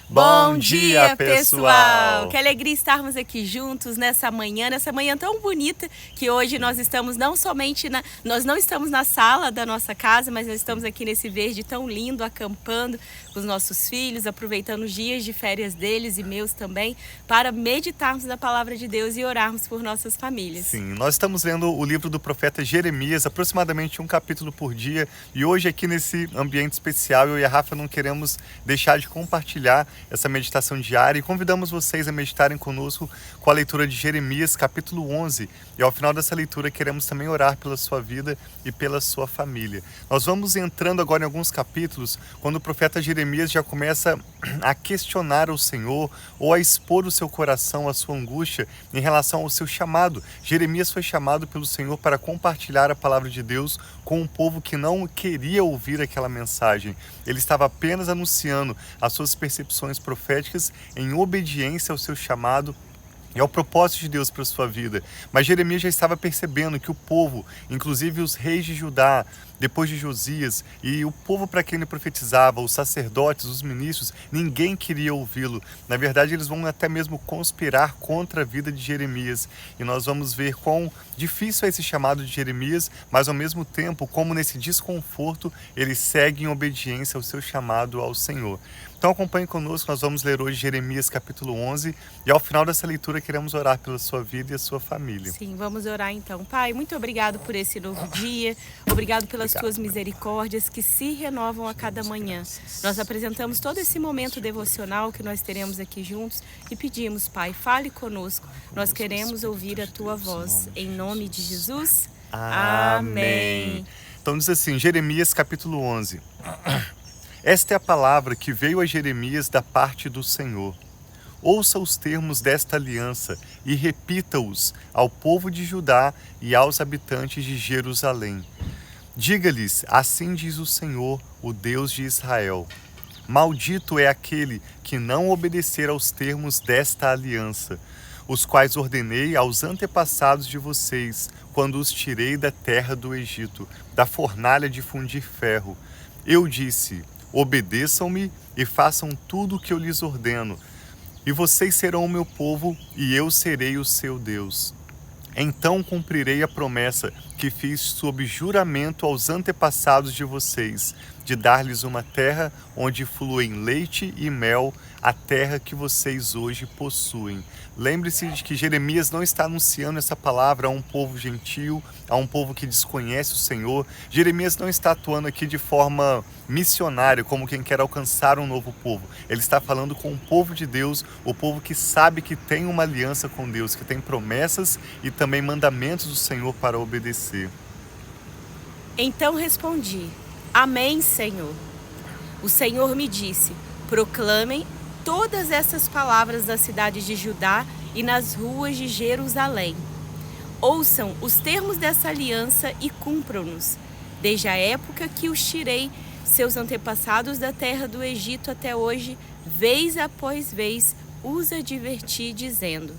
Bom dia, pessoal! Que alegria estarmos aqui juntos nessa manhã tão bonita, que hoje nós estamos nós não estamos na sala da nossa casa, mas nós estamos aqui nesse verde tão lindo, acampando com os nossos filhos, aproveitando os dias de férias deles e meus também, para meditarmos na palavra de Deus e orarmos por nossas famílias. Sim, nós estamos lendo o livro do profeta Jeremias, aproximadamente um capítulo por dia, e hoje aqui nesse ambiente especial, eu e a Rafa não queremos deixar de compartilhar essa meditação diária e convidamos vocês a meditarem conosco com a leitura de Jeremias, capítulo 11. E ao final dessa leitura queremos também orar pela sua vida e pela sua família. Nós vamos entrando agora em alguns capítulos, quando o profeta Jeremias já começa a questionar o Senhor ou a expor o seu coração, a sua angústia em relação ao seu chamado. Jeremias foi chamado pelo Senhor para compartilhar a palavra de Deus com um povo que não queria ouvir aquela mensagem. Ele estava apenas anunciando as suas percepções proféticas em obediência ao seu chamado e ao propósito de Deus para a sua vida. Mas Jeremias já estava percebendo que o povo, inclusive os reis de Judá, depois de Josias, e o povo para quem ele profetizava, os sacerdotes, os ministros, ninguém queria ouvi-lo. Na verdade, eles vão até mesmo conspirar contra a vida de Jeremias. E nós vamos ver quão difícil é esse chamado de Jeremias, mas ao mesmo tempo, como nesse desconforto, ele segue em obediência ao seu chamado ao Senhor. Então acompanhe conosco, nós vamos ler hoje Jeremias capítulo 11 e ao final dessa leitura queremos orar pela sua vida e a sua família. Sim, vamos orar então. Pai, muito obrigado por esse novo dia, obrigado pelas tuas misericórdias que se renovam a cada manhã. Nós apresentamos todo esse momento devocional que nós teremos aqui juntos e pedimos, Pai, fale conosco. Nós queremos ouvir a tua voz. Em nome de Jesus, amém. Então diz assim, Jeremias capítulo 11. Esta é a palavra que veio a Jeremias da parte do Senhor. Ouça os termos desta aliança e repita-os ao povo de Judá e aos habitantes de Jerusalém. Diga-lhes, assim diz o Senhor, o Deus de Israel. Maldito é aquele que não obedecer aos termos desta aliança, os quais ordenei aos antepassados de vocês, quando os tirei da terra do Egito, da fornalha de fundir ferro. Eu disse, obedeçam-me e façam tudo o que eu lhes ordeno, e vocês serão o meu povo, e eu serei o seu Deus. Então cumprirei a promessa que fiz sob juramento aos antepassados de vocês, de dar-lhes uma terra onde fluem leite e mel, a terra que vocês hoje possuem. Lembre-se de que Jeremias não está anunciando essa palavra a um povo gentil, a um povo que desconhece o Senhor. Jeremias não está atuando aqui de forma missionária, como quem quer alcançar um novo povo. Ele está falando com o povo de Deus, o povo que sabe que tem uma aliança com Deus, que tem promessas e também mandamentos do Senhor para obedecer. Então respondi, amém, Senhor. O Senhor me disse, proclamem todas essas palavras das cidades de Judá e nas ruas de Jerusalém. Ouçam os termos dessa aliança e cumpram-nos. Desde a época que os tirei, seus antepassados da terra do Egito até hoje, vez após vez, os adverti dizendo,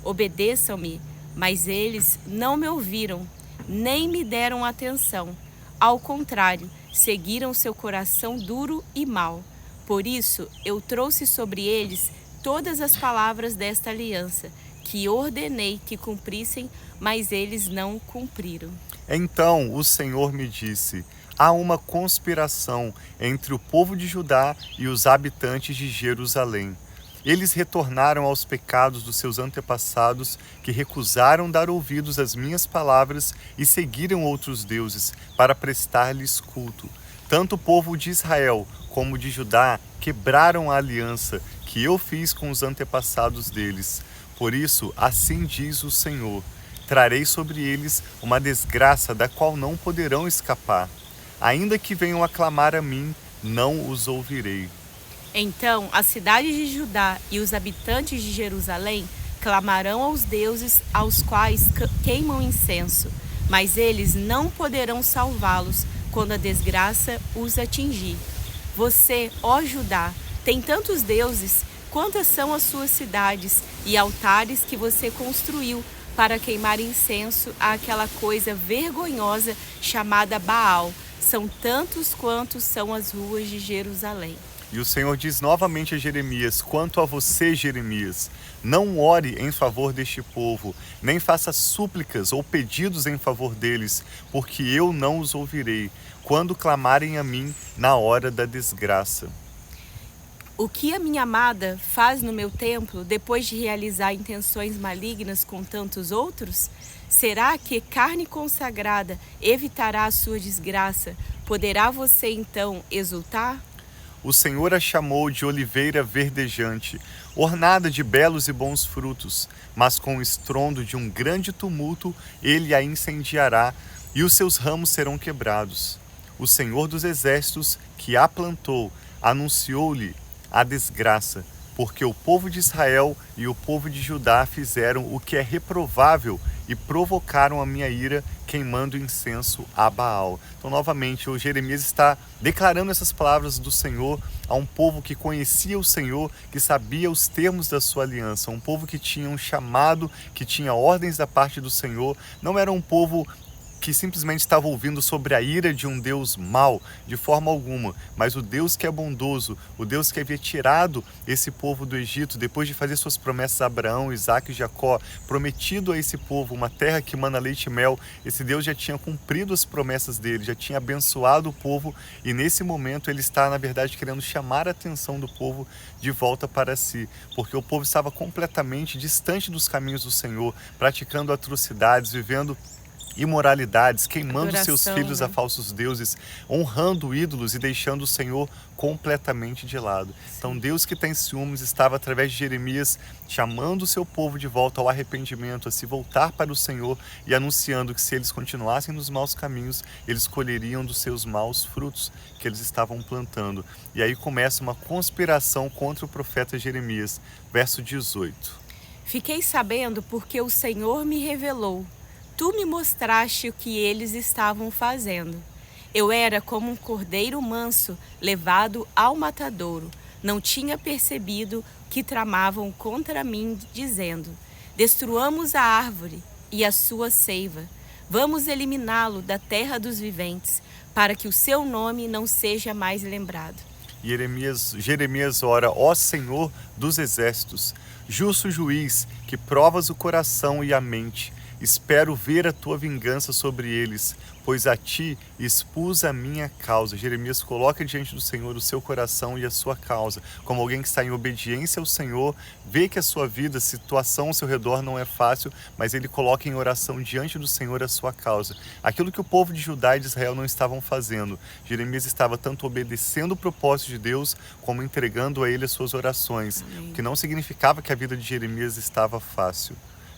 obedeçam-me, mas eles não me ouviram, nem me deram atenção. Ao contrário, seguiram seu coração duro e mau. Por isso, eu trouxe sobre eles todas as palavras desta aliança, que ordenei que cumprissem, mas eles não cumpriram. Então o Senhor me disse, há uma conspiração entre o povo de Judá e os habitantes de Jerusalém. Eles retornaram aos pecados dos seus antepassados, que recusaram dar ouvidos às minhas palavras e seguiram outros deuses para prestar-lhes culto. Tanto o povo de Israel como de Judá quebraram a aliança que eu fiz com os antepassados deles. Por isso, assim diz o Senhor, trarei sobre eles uma desgraça da qual não poderão escapar. Ainda que venham a clamar a mim, não os ouvirei. Então as cidades de Judá e os habitantes de Jerusalém clamarão aos deuses aos quais queimam incenso, mas eles não poderão salvá-los quando a desgraça os atingir. Você, ó Judá, tem tantos deuses, quantas são as suas cidades e altares que você construiu para queimar incenso àquela coisa vergonhosa chamada Baal, são tantos quantos são as ruas de Jerusalém. E o Senhor diz novamente a Jeremias: quanto a você, Jeremias, não ore em favor deste povo, nem faça súplicas ou pedidos em favor deles, porque eu não os ouvirei, quando clamarem a mim na hora da desgraça. O que a minha amada faz no meu templo, depois de realizar intenções malignas com tantos outros? Será que carne consagrada evitará a sua desgraça? Poderá você então exultar? O Senhor a chamou de oliveira verdejante, ornada de belos e bons frutos, mas com o estrondo de um grande tumulto ele a incendiará, e os seus ramos serão quebrados. O Senhor dos exércitos, que a plantou, anunciou-lhe a desgraça, porque o povo de Israel e o povo de Judá fizeram o que é reprovável e provocaram a minha ira, queimando incenso a Baal. Então, novamente, o Jeremias está declarando essas palavras do Senhor a um povo que conhecia o Senhor, que sabia os termos da sua aliança, um povo que tinha um chamado, que tinha ordens da parte do Senhor. Não era um povo que simplesmente estava ouvindo sobre a ira de um Deus mau, de forma alguma, mas o Deus que é bondoso, o Deus que havia tirado esse povo do Egito, depois de fazer suas promessas a Abraão, Isaque e Jacó, prometido a esse povo uma terra que mana leite e mel. Esse Deus já tinha cumprido as promessas dele, já tinha abençoado o povo, e nesse momento ele está, na verdade, querendo chamar a atenção do povo de volta para si, porque o povo estava completamente distante dos caminhos do Senhor, praticando atrocidades, vivendo imoralidades, queimando seus filhos a falsos deuses, honrando ídolos e deixando o Senhor completamente de lado. Então Deus, que tem ciúmes, estava através de Jeremias chamando o seu povo de volta ao arrependimento, a se voltar para o Senhor, e anunciando que se eles continuassem nos maus caminhos, eles colheriam dos seus maus frutos que eles estavam plantando. E aí começa uma conspiração contra o profeta Jeremias. Verso 18. Fiquei sabendo porque o Senhor me revelou. Tu me mostraste o que eles estavam fazendo. Eu era como um cordeiro manso levado ao matadouro. Não tinha percebido que tramavam contra mim, dizendo: destruamos a árvore e a sua seiva. Vamos eliminá-lo da terra dos viventes, para que o seu nome não seja mais lembrado. Jeremias ora: ó Senhor dos exércitos, justo juiz, que provas o coração e a mente, espero ver a tua vingança sobre eles, pois a ti expus a minha causa. Jeremias coloca diante do Senhor o seu coração e a sua causa, como alguém que está em obediência ao Senhor, vê que a sua vida, a situação ao seu redor não é fácil, mas ele coloca em oração diante do Senhor a sua causa. Aquilo que o povo de Judá e de Israel não estavam fazendo, Jeremias estava tanto obedecendo o propósito de Deus, como entregando a ele as suas orações, o que não significava que a vida de Jeremias estava fácil.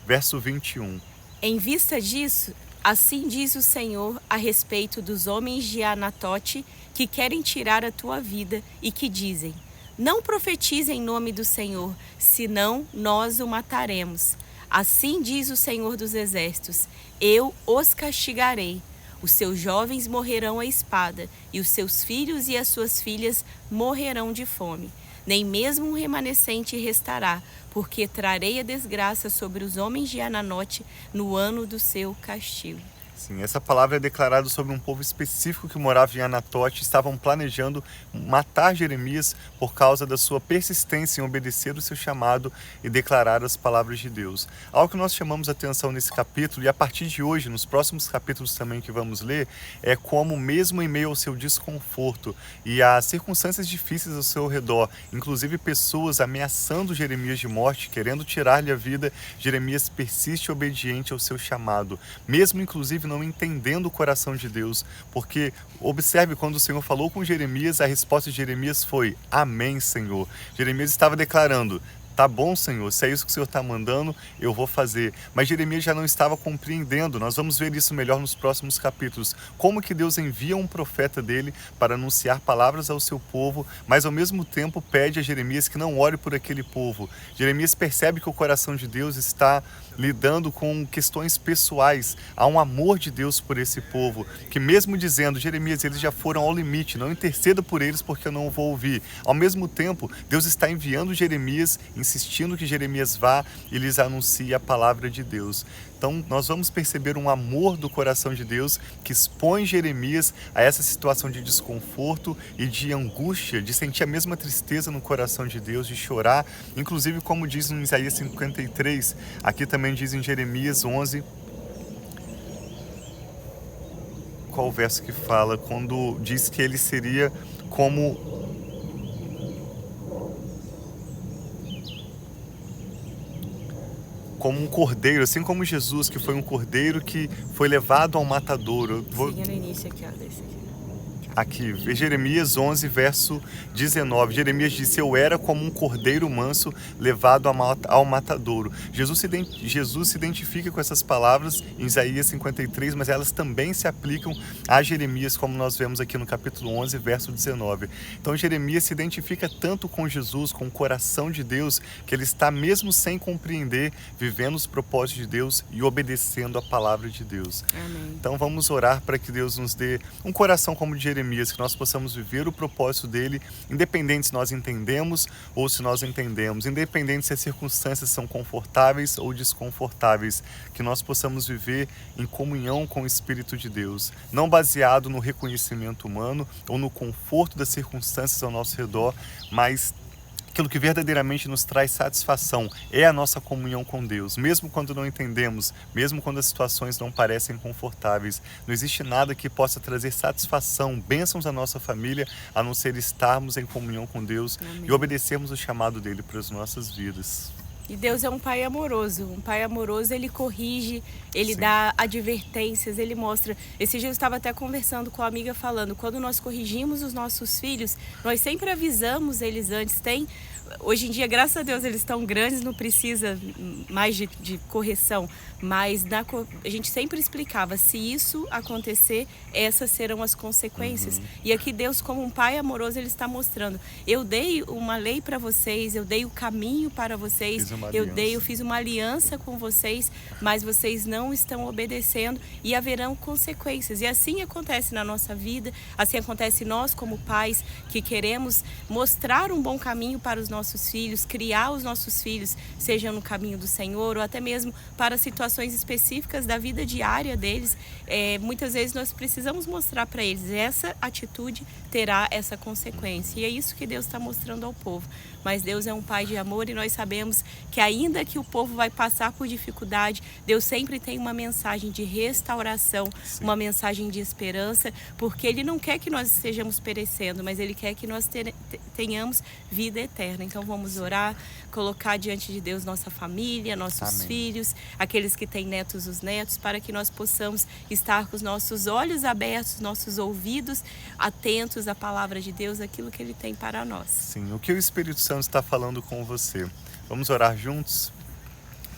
Verso 21. Em vista disso, assim diz o Senhor a respeito dos homens de Anatote que querem tirar a tua vida e que dizem: não profetize em nome do Senhor, senão nós o mataremos. Assim diz o Senhor dos exércitos: eu os castigarei. Os seus jovens morrerão à espada, e os seus filhos e as suas filhas morrerão de fome. Nem mesmo um remanescente restará, porque trarei a desgraça sobre os homens de Ananote no ano do seu castigo. Sim, essa palavra é declarada sobre um povo específico que morava em Anatote. Estavam planejando matar Jeremias por causa da sua persistência em obedecer o seu chamado e declarar as palavras de Deus. Algo que nós chamamos a atenção nesse capítulo, e a partir de hoje, nos próximos capítulos também que vamos ler, é como mesmo em meio ao seu desconforto e às circunstâncias difíceis ao seu redor, inclusive pessoas ameaçando Jeremias de morte, querendo tirar-lhe a vida, Jeremias persiste obediente ao seu chamado, mesmo inclusive não entendendo o coração de Deus, porque observe, quando o Senhor falou com Jeremias, a resposta de Jeremias foi: amém, Senhor. Jeremias estava declarando: tá bom, Senhor, se é isso que o Senhor está mandando, eu vou fazer. Mas Jeremias já não estava compreendendo. Nós vamos ver isso melhor nos próximos capítulos. Como que Deus envia um profeta dele para anunciar palavras ao seu povo, mas ao mesmo tempo pede a Jeremias que não ore por aquele povo. Jeremias percebe que o coração de Deus está lidando com questões pessoais. Há um amor de Deus por esse povo, que mesmo dizendo: Jeremias, eles já foram ao limite, não interceda por eles porque eu não vou ouvir. Ao mesmo tempo, Deus está enviando Jeremias, insistindo que Jeremias vá e lhes anuncie a palavra de Deus. Então nós vamos perceber um amor do coração de Deus que expõe Jeremias a essa situação de desconforto e de angústia, de sentir a mesma tristeza no coração de Deus, de chorar, inclusive como diz no Isaías 53, aqui também diz em Jeremias 11, qual o verso que fala? Quando diz que ele seria como um cordeiro, assim como Jesus, que foi um cordeiro que foi levado ao matadouro. Siga no início aqui, ó, desse aqui. Aqui, Jeremias 11, verso 19. Jeremias disse: eu era como um cordeiro manso levado ao matadouro. Jesus se identifica com essas palavras em Isaías 53, mas elas também se aplicam a Jeremias, como nós vemos aqui no capítulo 11, verso 19. Então Jeremias se identifica tanto com Jesus, com o coração de Deus, que ele está, mesmo sem compreender, vivendo os propósitos de Deus e obedecendo a palavra de Deus. Amém. Então vamos orar para que Deus nos dê um coração como o de Jeremias, que nós possamos viver o propósito dele, independente se nós entendemos ou se nós entendemos, independente se as circunstâncias são confortáveis ou desconfortáveis, que nós possamos viver em comunhão com o Espírito de Deus, não baseado no reconhecimento humano ou no conforto das circunstâncias ao nosso redor, mas aquilo que verdadeiramente nos traz satisfação é a nossa comunhão com Deus, mesmo quando não entendemos, mesmo quando as situações não parecem confortáveis. Não existe nada que possa trazer satisfação, bênçãos à nossa família, a não ser estarmos em comunhão com Deus. Amém. E obedecermos o chamado dele para as nossas vidas. E Deus é um pai amoroso. Um pai amoroso, ele corrige, ele Sim. dá advertências, ele mostra. Esse dia eu estava até conversando com a amiga falando, quando nós corrigimos os nossos filhos, nós sempre avisamos eles antes. Hoje em dia, graças a Deus, eles estão grandes, não precisa mais de correção. Mas a gente sempre explicava, se isso acontecer, essas serão as consequências. E aqui Deus, como um pai amoroso, ele está mostrando. Eu dei uma lei para vocês, eu dei o caminho para vocês, eu fiz uma aliança com vocês, mas vocês não estão obedecendo e haverão consequências. E assim acontece na nossa vida, assim acontece nós como pais que queremos mostrar um bom caminho para os nossos filhos, criar os nossos filhos, seja no caminho do Senhor ou até mesmo para situações específicas da vida diária deles. Muitas vezes nós precisamos mostrar para eles, essa atitude terá essa consequência. E é isso que Deus está mostrando ao povo. Mas Deus é um pai de amor e nós sabemos que ainda que o povo vai passar por dificuldade, Deus sempre tem uma mensagem de restauração, Sim. uma mensagem de esperança, porque Ele não quer que nós estejamos perecendo, mas Ele quer que nós tenhamos vida eterna. Então vamos orar, colocar diante de Deus nossa família, nossos Amém. Filhos, aqueles que têm netos, os netos, para que nós possamos estar com os nossos olhos abertos, nossos ouvidos atentos à palavra de Deus, aquilo que Ele tem para nós. Sim, o que o Espírito Santo está falando com você. Vamos orar juntos?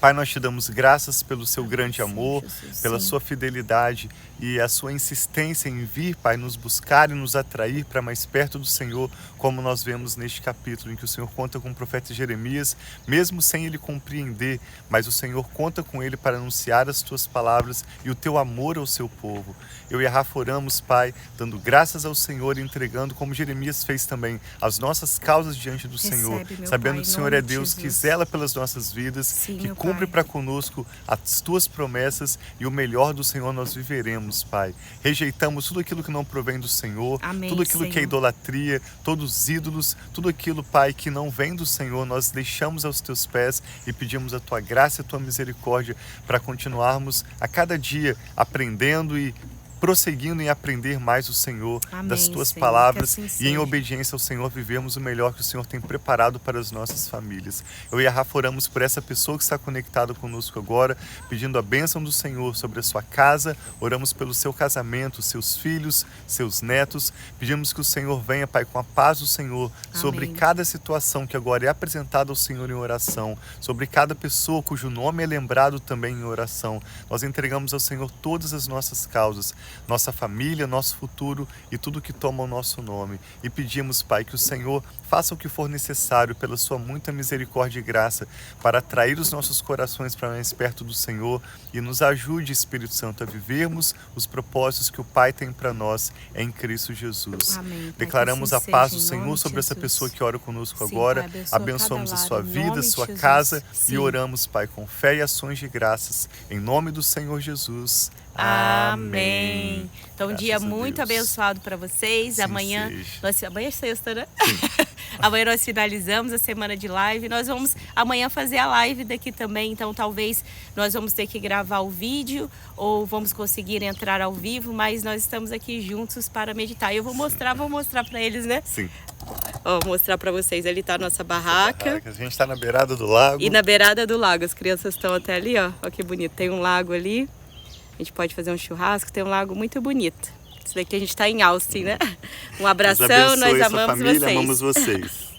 Pai, nós te damos graças pelo seu grande amor, Jesus, pela sim. sua fidelidade e a sua insistência em vir, Pai, nos buscar e nos atrair para mais perto do Senhor, como nós vemos neste capítulo, em que o Senhor conta com o profeta Jeremias, mesmo sem ele compreender, mas o Senhor conta com ele para anunciar as tuas palavras e o teu amor ao seu povo. Eu e a Rafa oramos, Pai, dando graças ao Senhor e entregando, como Jeremias fez também, as nossas causas diante do Senhor, sabendo que o Senhor é Deus que zela pelas nossas vidas, Sim, que cumpre para conosco as tuas promessas e o melhor do Senhor nós viveremos, Pai. Rejeitamos tudo aquilo que não provém do Senhor, Amém, tudo aquilo Senhor. que é idolatria, todos os ídolos, tudo aquilo, Pai, que não vem do Senhor, nós deixamos aos teus pés e pedimos a tua graça e a tua misericórdia para continuarmos a cada dia aprendendo e prosseguindo em aprender mais o Senhor, Amém, das tuas Senhor, palavras, que assim e em seja. obediência ao Senhor vivemos o melhor que o Senhor tem preparado para as nossas famílias. Eu e a Rafa oramos por essa pessoa que está conectada conosco agora, pedindo a bênção do Senhor sobre a sua casa, oramos pelo seu casamento, seus filhos, seus netos, pedimos que o Senhor venha, Pai, com a paz do Senhor, sobre Amém. cada situação que agora é apresentada ao Senhor em oração, sobre cada pessoa cujo nome é lembrado também em oração. Nós entregamos ao Senhor todas as nossas causas. nossa família, nosso futuro e tudo que toma o nosso nome. E pedimos, Pai, que o Senhor faça o que for necessário pela sua muita misericórdia e graça para atrair os nossos corações para mais perto do Senhor e nos ajude, Espírito Santo, a vivermos os propósitos que o Pai tem para nós em Cristo Jesus. Amém, Pai, Declaramos que a assim paz seja, do em Senhor nome de sobre essa Jesus. pessoa que ora conosco Sim, agora. Pai, abençoa Abençoamos cada a lar, sua em vida, nome a de sua Jesus. casa Sim. e oramos, Pai, com fé e ações de graças, em nome do Senhor Jesus. Amém. Então, um Graças dia a muito Deus. abençoado para vocês. Sim, Amanhã, seja. amanhã é sexta, né? Amanhã nós finalizamos a semana de live. Nós vamos amanhã fazer a live daqui também. Então, talvez nós vamos ter que gravar o vídeo ou vamos conseguir entrar ao vivo, mas nós estamos aqui juntos para meditar. Eu vou mostrar para eles, né? Sim. Ó, vou mostrar para vocês. Ali tá a nossa barraca. A gente está na beirada do lago. E na beirada do lago. As crianças estão até ali, ó. Olha que bonito. Tem um lago ali. A gente pode fazer um churrasco. Tem um lago muito bonito. Isso daqui a gente está em Austin, né? Um abração. Deus abençoe Nós sua amamos família, vocês. amamos vocês.